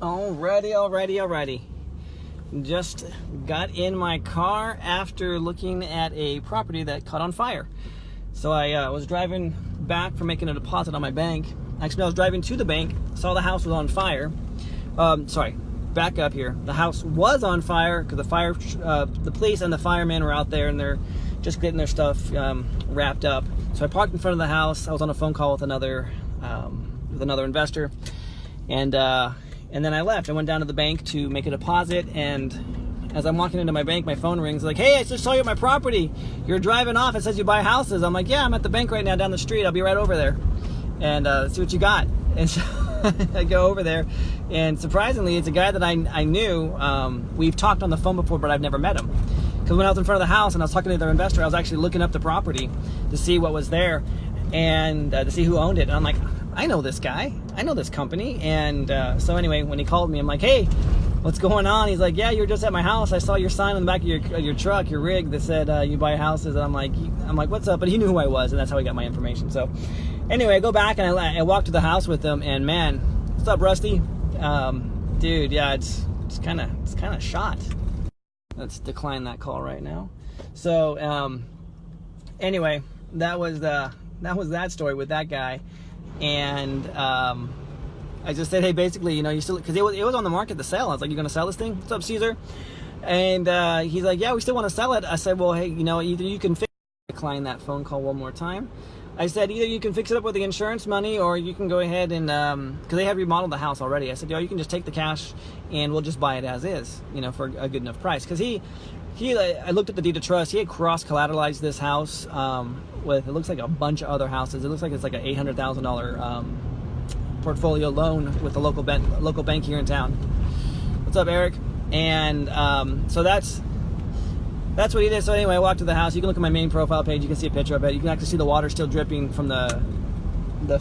Alrighty. Just got in my car after looking at a property that caught on fire. So I was driving back from making a deposit on my bank. Actually, I was driving to the bank, saw the house was on fire. Back up here. The house was on fire because the police and the firemen were out there and they're just getting their stuff wrapped up. So I parked in front of the house. I was on a phone call with another investor, and then I left. I went down to the bank to make a deposit, and as I'm walking into my bank, my phone rings like, "Hey, I just saw you at my property. You're driving off. It says you buy houses." I'm like, "Yeah, I'm at the bank right now down the street. I'll be right over there and see what you got." And so I go over there, and surprisingly, it's a guy that I knew. We've talked on the phone before, but I've never met him. Because when I was in front of the house and I was talking to the investor, I was actually looking up the property to see what was there and to see who owned it. And I'm like, I know this guy. I know this company. And so anyway, when he called me, I'm like, "Hey, what's going on?" He's like, "Yeah, you were just at my house. I saw your sign on the back of your truck, your rig that said you buy houses." And I'm like, "What's up?" But he knew who I was, and that's how he got my information. So anyway, I go back and I walk to the house with him, and man, what's up, Rusty? Dude, yeah, it's kind of shot. Let's decline that call right now. So anyway, that was that story with that guy. And I just said, "Hey, basically, you still," because it was on the market to sell. I was like, "You gonna sell this thing? What's up, Caesar?" And he's like, "Yeah, we still want to sell it." I said, "Well, hey, either you can decline that phone call one more time." I said, "Either you can fix it up with the insurance money, or you can go ahead and because they had remodeled the house already." I said, "Yo, you can just take the cash and we'll just buy it as is, for a good enough price." Because I looked at the deed of trust. He had cross collateralized this house with, it looks like a bunch of other houses. It looks like it's like an $800,000 portfolio loan with the local bank here in town. What's up, Eric? And so that's what he did. So anyway, I walked to the house. You can look at my main profile page. You can see a picture of it. You can actually see the water still dripping from the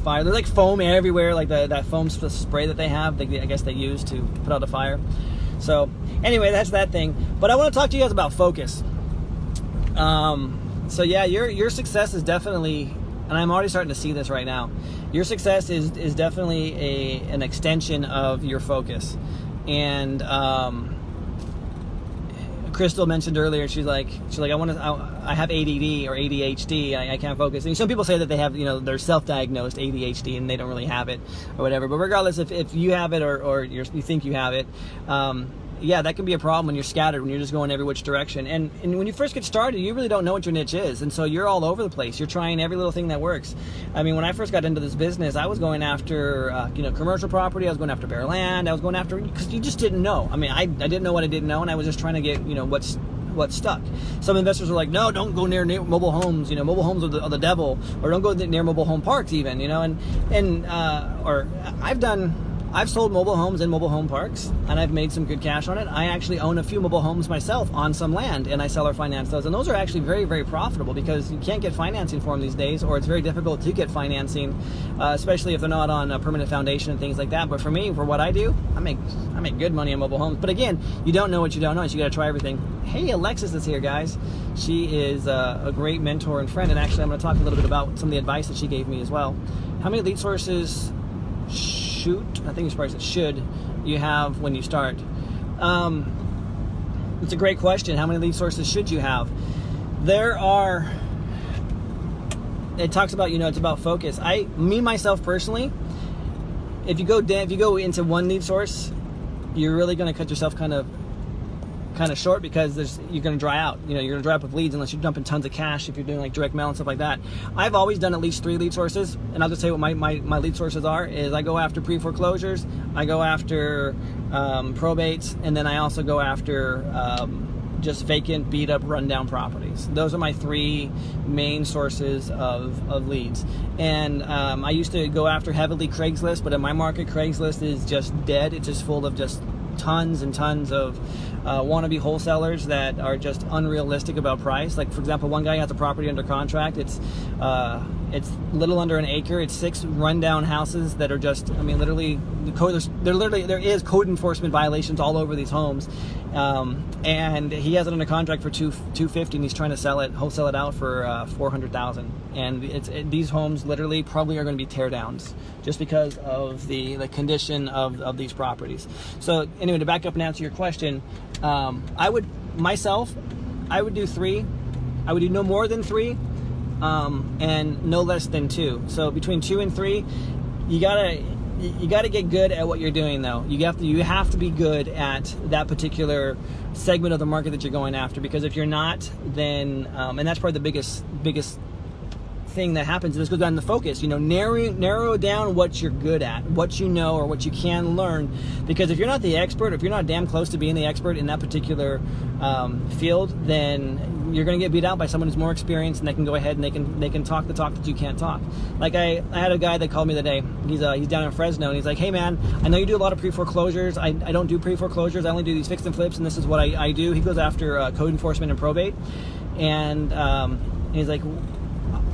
fire. There's like foam everywhere, like that foam spray that they have. I guess they use to put out a fire. So anyway, that's that thing. But I want to talk to you guys about focus. So yeah, your success is definitely, and I'm already starting to see this right now. Your success is definitely an extension of your focus. And Crystal mentioned earlier, she's like, I have ADD or ADHD. I can't focus. And some people say that they have, they're self-diagnosed ADHD and they don't really have it or whatever. But regardless, if you have it or you think you have it, yeah, that can be a problem when you're scattered, when you're just going every which direction. And when you first get started, you really don't know what your niche is. And so you're all over the place. You're trying every little thing that works. I mean, when I first got into this business, I was going after, commercial property. I was going after bare land. I was going after, because you just didn't know. I mean, I didn't know what I didn't know, and I was just trying to get, what's stuck. Some investors were like, "No, don't go near mobile homes. Mobile homes are the devil," or "Don't go near mobile home parks even." Or I've sold mobile homes in mobile home parks, and I've made some good cash on it. I actually own a few mobile homes myself on some land, and I sell or finance those. And those are actually very, very profitable because you can't get financing for them these days, or it's very difficult to get financing, especially if they're not on a permanent foundation and things like that. But for me, for what I do, I make good money on mobile homes. But again, you don't know what you don't know, so you got to try everything. Hey, Alexis is here, guys. She is a great mentor and friend, and actually I'm going to talk a little bit about some of the advice that she gave me as well. How many lead sources should you have when you start? It's a great question. How many lead sources should you have? It talks about, it's about focus. Myself personally, if you go into one lead source, you're really going to cut yourself kind of short, because you're going to dry out. You're going to dry up with leads unless you're dumping tons of cash if you're doing like direct mail and stuff like that. I've always done at least 3 lead sources, and I'll just say what my lead sources are. Is I go after pre-foreclosures, I go after probates, and then I also go after just vacant, beat up, rundown properties. Those are my 3 main sources of leads. And I used to go after heavily Craigslist, but in my market, Craigslist is just dead. It's just full of just tons and tons of wannabe wholesalers that are just unrealistic about price. Like, for example, one guy has a property under contract. It's It's a little under an acre. It's 6 rundown houses that are just, I mean, literally, there is code enforcement violations all over these homes. And he has it under contract for $250, and he's trying to wholesale it out for $400,000. And these homes literally probably are going to be tear downs just because of the condition of these properties. So anyway, to back up and answer your question, I would do 3. I would do no more than 3, and no less than 2. So between 2 and 3, you gotta get good at what you're doing, though. You have to be good at that particular segment of the market that you're going after, because if you're not, then and that's probably the biggest thing that happens. And this goes down to focus. Narrow down what you're good at, what you know, or what you can learn. Because if you're not the expert, if you're not damn close to being the expert in that particular field, then you're going to get beat out by someone who's more experienced, and they can go ahead and they can talk the talk that you can't talk. Like I had a guy that called me today. He's down in Fresno, and he's like, "Hey man, I know you do a lot of pre-foreclosures. I don't do pre-foreclosures. I only do these fix and flips, and this is what I do." He goes after code enforcement and probate, and he's like,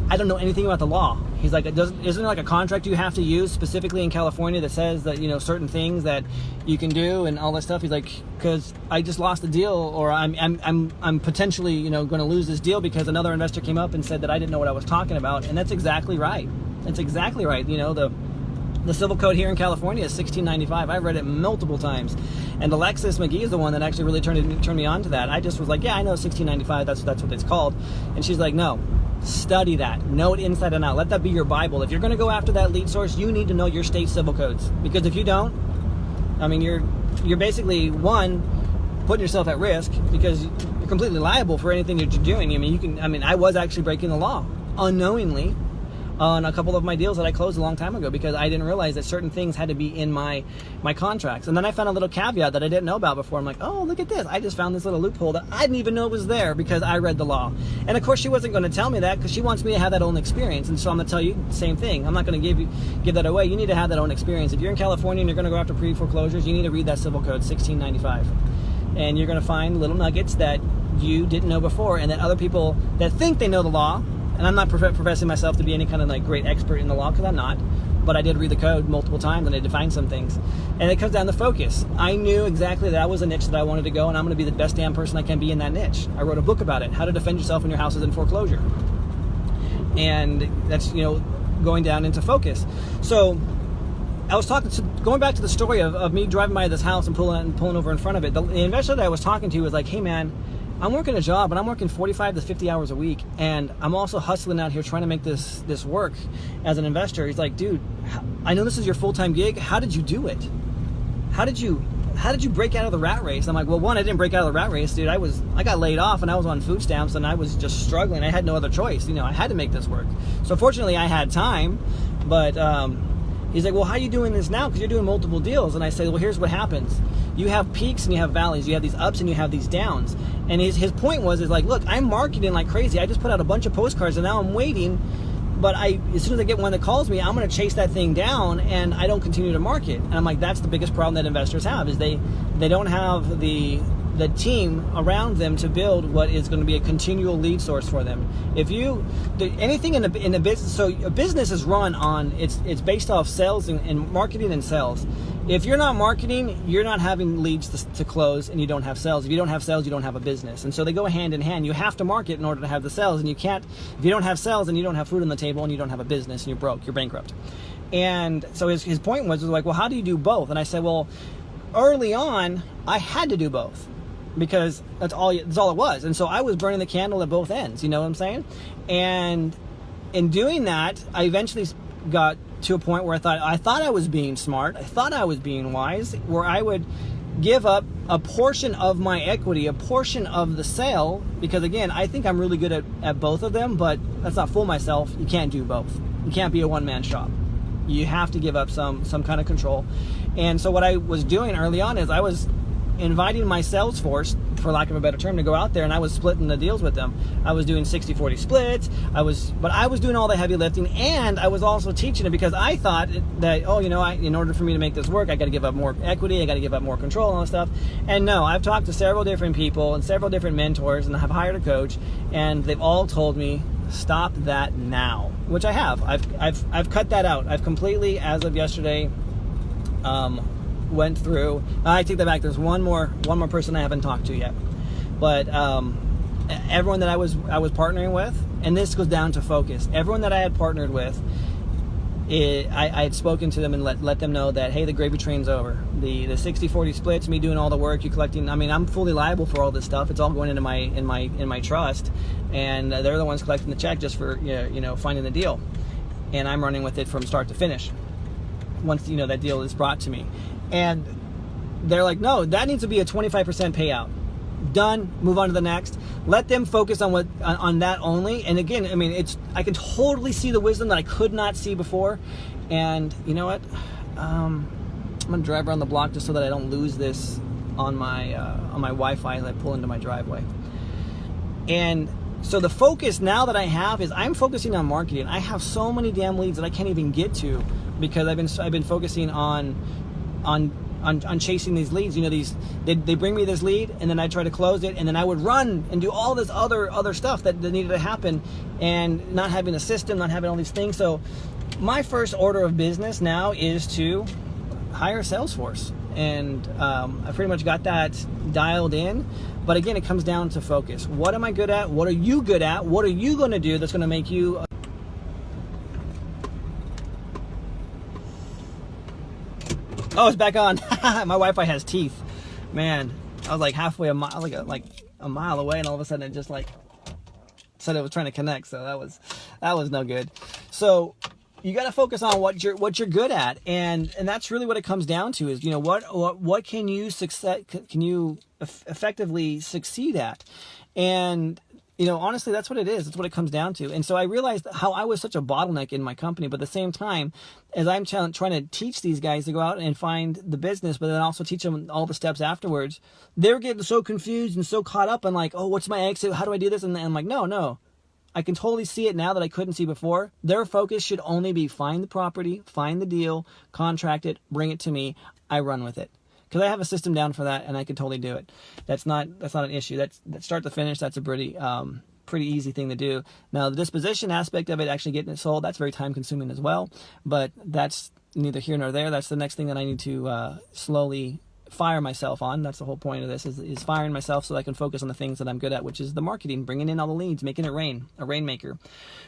"I don't know anything about the law." He's like, "Isn't there like a contract you have to use specifically in California that says that certain things that you can do and all that stuff?" He's like, "Because I just lost a deal, or I'm potentially going to lose this deal because another investor came up and said that I didn't know what I was talking about." And that's exactly right. That's exactly right. The civil code here in California is $16.95. I've read it multiple times, and Alexis McGee is the one that actually really turned me on to that. I just was like, "Yeah, I know $16.95. That's what it's called." And she's like, "No. Study that. Know it inside and out. Let that be your Bible. If you're going to go after that lead source, you need to know your state civil codes. Because if you don't, I mean, you're basically, one, putting yourself at risk because you're completely liable for anything that you're doing. I mean, I was actually breaking the law unknowingly on a couple of my deals that I closed a long time ago because I didn't realize that certain things had to be in my contracts. And then I found a little caveat that I didn't know about before. I'm like, oh, look at this. I just found this little loophole that I didn't even know was there because I read the law. And of course, she wasn't going to tell me that because she wants me to have that own experience. And so I'm going to tell you the same thing. I'm not going to give that away. You need to have that own experience. If you're in California and you're going to go after pre-foreclosures, you need to read that civil code, $16.95. And you're going to find little nuggets that you didn't know before, and that other people that think they know the law. And I'm not professing myself to be any kind of great expert in the law, because I'm not. But I did read the code multiple times, and I defined some things. And it comes down to focus. I knew exactly that was a niche that I wanted to go, and I'm going to be the best damn person I can be in that niche. I wrote a book about it, how to defend yourself when your house is in foreclosure. And that's, going down into focus. So I was going back to the story of me driving by this house and pulling over in front of it. The investor that I was talking to was like, "Hey man, I'm working a job and I'm working 45 to 50 hours a week, and I'm also hustling out here trying to make this work as an investor." He's like, "Dude, I know this is your full-time gig. How did you do it? How did you break out of the rat race?" I'm like, "Well, one, I didn't break out of the rat race, dude. I got laid off and I was on food stamps and I was just struggling. I had no other choice. I had to make this work. So fortunately I had time, but he's like, "Well, how are you doing this now? Because you're doing multiple deals." And I say, "Well, here's what happens. You have peaks and you have valleys. You have these ups and you have these downs." And his point was like, "Look, I'm marketing like crazy. I just put out a bunch of postcards and now I'm waiting. But as soon as I get one that calls me, I'm going to chase that thing down, and I don't continue to market." And I'm like, that's the biggest problem that investors have, is they don't have the team around them to build what is going to be a continual lead source for them. Anything in the business, so a business is run on, it's based off sales and marketing and sales. If you're not marketing, you're not having leads to close, and you don't have sales. If you don't have sales, you don't have a business. And so they go hand in hand. You have to market in order to have the sales, and if you don't have sales, then you don't have food on the table, and you don't have a business, and you're broke, you're bankrupt. And so his point was like, "Well, how do you do both?" And I said, "Well, early on, I had to do both, because that's all it was." And so I was burning the candle at both ends, you know what I'm saying? And in doing that, I eventually got to a point where I thought I was being smart, I thought I was being wise, where I would give up a portion of my equity, a portion of the sale, because again, I think I'm really good at both of them, but let's not fool myself. You can't do both. You can't be a one-man shop. You have to give up some kind of control. And so what I was doing early on is I was inviting my sales force, for lack of a better term, to go out there, and I was splitting the deals with them. I was doing 60-40 splits. But I was doing all the heavy lifting, and I was also teaching it, because I thought that, in order for me to make this work, I got to give up more equity, I got to give up more control and all that stuff. And no, I've talked to several different people and several different mentors, and I have hired a coach, and they've all told me, stop that now. which I have. I've cut that out. I've completely, as of yesterday, went through. I take that back. There's one more person I haven't talked to yet, but everyone that I was partnering with, and this goes down to focus. Everyone that I had partnered with, I had spoken to them and let them know that, hey, the gravy train's over. The 60-40 splits, me doing all the work, you collecting. I mean, I'm fully liable for all this stuff. It's all going into my trust, and they're the ones collecting the check just for finding the deal, and I'm running with it from start to finish. Once that deal is brought to me, and they're like, no, that needs to be a 25% payout. Done. Move on to the next. Let them focus on that only. And again, I mean, I can totally see the wisdom that I could not see before. And you know what? I'm gonna drive around the block just so that I don't lose this on my Wi-Fi as I pull into my driveway. And so the focus now that I have is I'm focusing on marketing. I have so many damn leads that I can't even get to because I've been focusing on chasing these leads. They bring me this lead, and then I try to close it, and then I would run and do all this other stuff that needed to happen, and not having a system, not having all these things. So my first order of business now is to hire a sales force, and I pretty much got that dialed in. But again, it comes down to focus. What am I good at? What are you good at? What are you going to do that's going to make you Oh, it's back on. My Wi-Fi has teeth. Man, I was like halfway a mile, like a mile away, and all of a sudden it just like said it was trying to connect. So that was no good. So you got to focus on what you're good at, and that's really what it comes down to. Is what can you effectively succeed at, and honestly, that's what it is. That's what it comes down to. And so I realized how I was such a bottleneck in my company, but at the same time, as I'm trying to teach these guys to go out and find the business, but then also teach them all the steps afterwards, they're getting so confused and so caught up in like, oh, what's my exit? How do I do this? And I'm like, no. I can totally see it now that I couldn't see before. Their focus should only be find the property, find the deal, contract it, bring it to me. I run with it. Because I have a system down for that, and I can totally do it. That's not an issue. That's start to finish. That's a pretty easy thing to do. Now, the disposition aspect of it, actually getting it sold, that's very time consuming as well. But that's neither here nor there. That's the next thing that I need to slowly fire myself on. That's the whole point of this is firing myself so that I can focus on the things that I'm good at, which is the marketing, bringing in all the leads, making it rain, a rainmaker.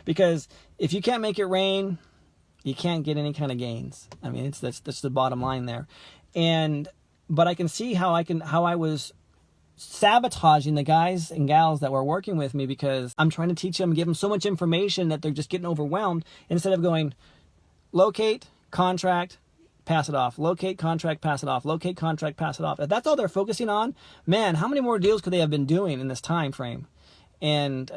Because if you can't make it rain, you can't get any kind of gains. I mean, that's the bottom line there. But I can see how I was sabotaging the guys and gals that were working with me, because I'm trying to teach them, give them so much information that they're just getting overwhelmed, instead of going locate, contract, pass it off, locate, contract, pass it off, locate, contract, pass it off. If that's all they're focusing on, man, how many more deals could they have been doing in this time frame? And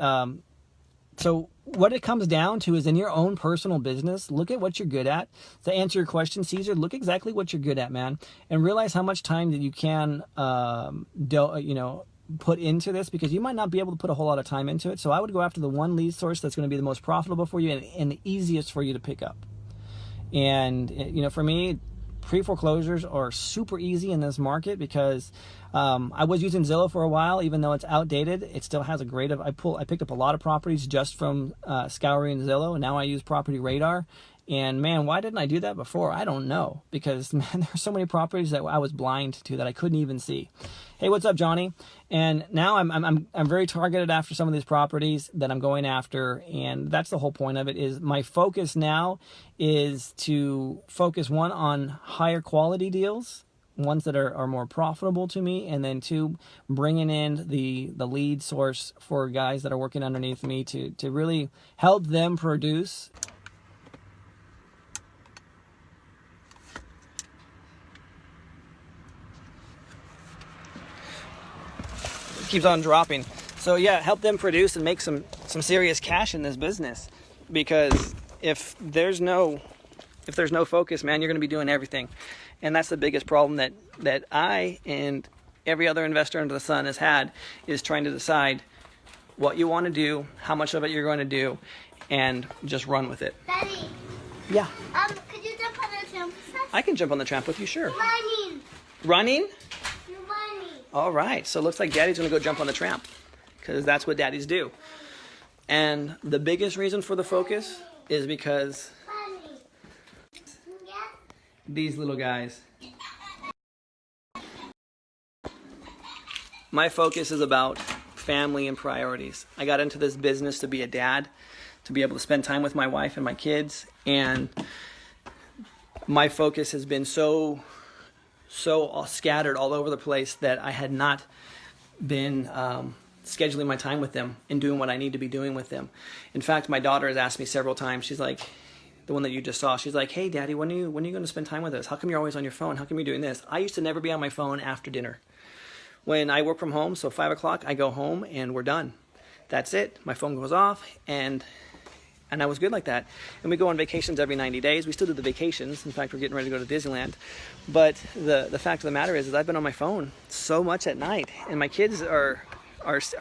so what it comes down to is, in your own personal business, look at what you're good at. To answer your question, Caesar, look exactly what you're good at, man, and realize how much time that you can, put into this, because you might not be able to put a whole lot of time into it. So I would go after the one lead source that's going to be the most profitable for you and the easiest for you to pick up. And, for me, pre-foreclosures are super easy in this market, because I was using Zillow for a while. Even though it's outdated, it still has a great I picked up a lot of properties just from scouring Zillow, and now I use Property Radar. And man, why didn't I do that before? I don't know, because man, there's so many properties that I was blind to that I couldn't even see. Hey, what's up, Johnny? And now I'm very targeted after some of these properties that I'm going after, and that's the whole point of it. Is my focus now is to focus, one, on higher quality deals, ones that are more profitable to me, and then two, bringing in the lead source for guys that are working underneath me to really help them produce. Keeps on dropping. So yeah, help them produce and make some serious cash in this business, because if there's no focus, man, you're going to be doing everything. And that's the biggest problem that I and every other investor under the sun has had, is trying to decide what you want to do, how much of it you're going to do, and just run with it. Daddy. Yeah. Could you jump on the tramp with us? I can jump on the tramp with you, sure. Running. Running? You're running. All right, so it looks like Daddy's going to go jump on the tramp, because that's what daddies do. And the biggest reason for the focus is because Bunny. Yeah. these little guys. My focus is about family and priorities. I got into this business to be a dad, to be able to spend time with my wife and my kids, and my focus has been so scattered all over the place that I had not been scheduling my time with them and doing what I need to be doing with them. In fact, my daughter has asked me several times, she's like, the one that you just saw, she's like, hey daddy, when are you going to spend time with us? How come you're always on your phone? How come you're doing this? I used to never be on my phone after dinner. When I work from home, so 5 o'clock, I go home and we're done. That's it. My phone goes off, and I was good like that. And we go on vacations every 90 days. We still do the vacations. In fact, we're getting ready to go to Disneyland. But the fact of the matter is I've been on my phone so much at night, and my kids are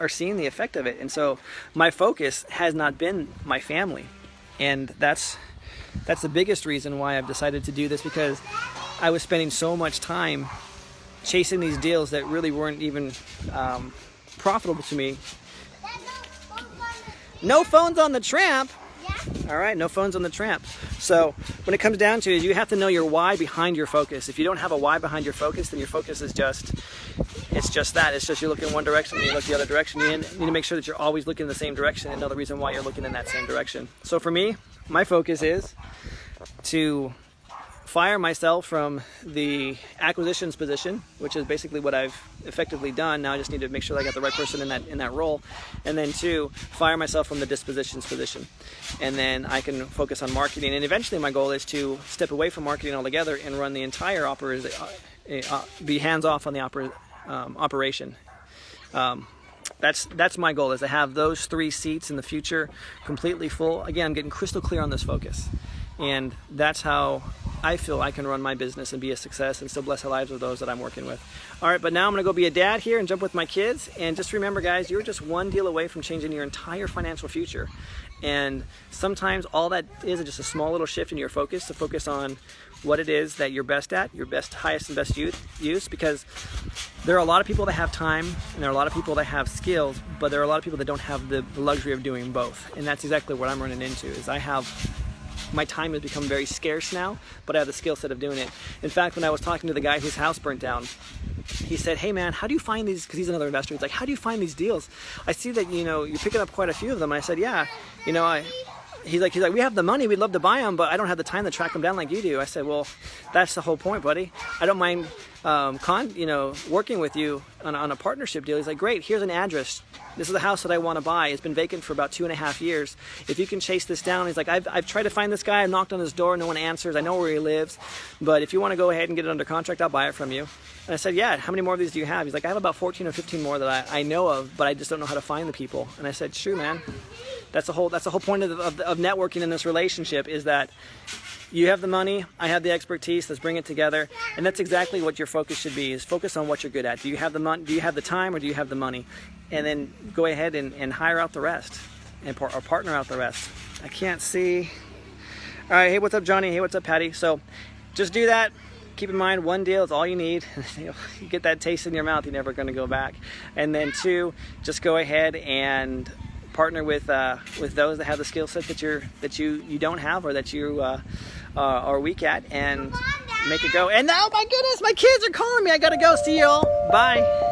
seeing the effect of it. And so my focus has not been my family. And that's the biggest reason why I've decided to do this, because I was spending so much time chasing these deals that really weren't even profitable to me. No phones on the tramp. Yeah. All right, no phones on the tramp. So when it comes down to it, you have to know your why behind your focus. If you don't have a why behind your focus, then your focus is just that. It's just you're looking one direction and you look the other direction. You need to make sure that you're always looking in the same direction and know the reason why you're looking in that same direction. So for me, my focus is to fire myself from the acquisitions position, which is basically what I've effectively done. Now I just need to make sure that I got the right person in that role. And then 2, fire myself from the dispositions position. And then I can focus on marketing. And eventually my goal is to step away from marketing altogether and run the entire be hands-off on the operation. That's my goal, is to have those 3 seats in the future completely full. Again, I'm getting crystal clear on this focus. And that's how I feel I can run my business and be a success and still bless the lives of those that I'm working with. All right, but now I'm going to go be a dad here and jump with my kids. And just remember, guys, you're just one deal away from changing your entire financial future. And sometimes all that is just a small little shift in your focus, to focus on what it is that you're best at, your highest and best use, because there are a lot of people that have time and there are a lot of people that have skills, but there are a lot of people that don't have the luxury of doing both. And that's exactly what I'm running into, is my time has become very scarce now, but I have the skill set of doing it. In fact, when I was talking to the guy whose house burnt down, he said, hey man, how do you find these, because he's another investor, he's like, how do you find these deals? I see that, you're picking up quite a few of them. And I said, yeah, he's like, we have the money, we'd love to buy them, but I don't have the time to track them down like you do. I said, well, that's the whole point, buddy. I don't mind working with you on a partnership deal. He's like, great, here's an address. This is the house that I want to buy. It's been vacant for about 2.5 years. If you can chase this down, he's like, I've tried to find this guy. I've knocked on his door. No one answers. I know where he lives. But if you want to go ahead and get it under contract, I'll buy it from you. And I said, yeah, how many more of these do you have? He's like, I have about 14 or 15 more that I know of, but I just don't know how to find the people. And I said, sure, man. That's the whole point of networking in this relationship, is that you have the money, I have the expertise, let's bring it together. And that's exactly what your focus should be, is focus on what you're good at. Do you have the money, do you have the time, or do you have the money? And then go ahead and hire out the rest, or partner out the rest. I can't see. All right, hey, what's up, Johnny? Hey, what's up, Patty? So just do that. Keep in mind, 1 deal is all you need. You get that taste in your mouth, you're never going to go back. And then 2, just go ahead and partner with those that have the skill set that you don't have, or that you are weak at, and make it go. And now, my goodness, my kids are calling me. I gotta go. See y'all. Bye.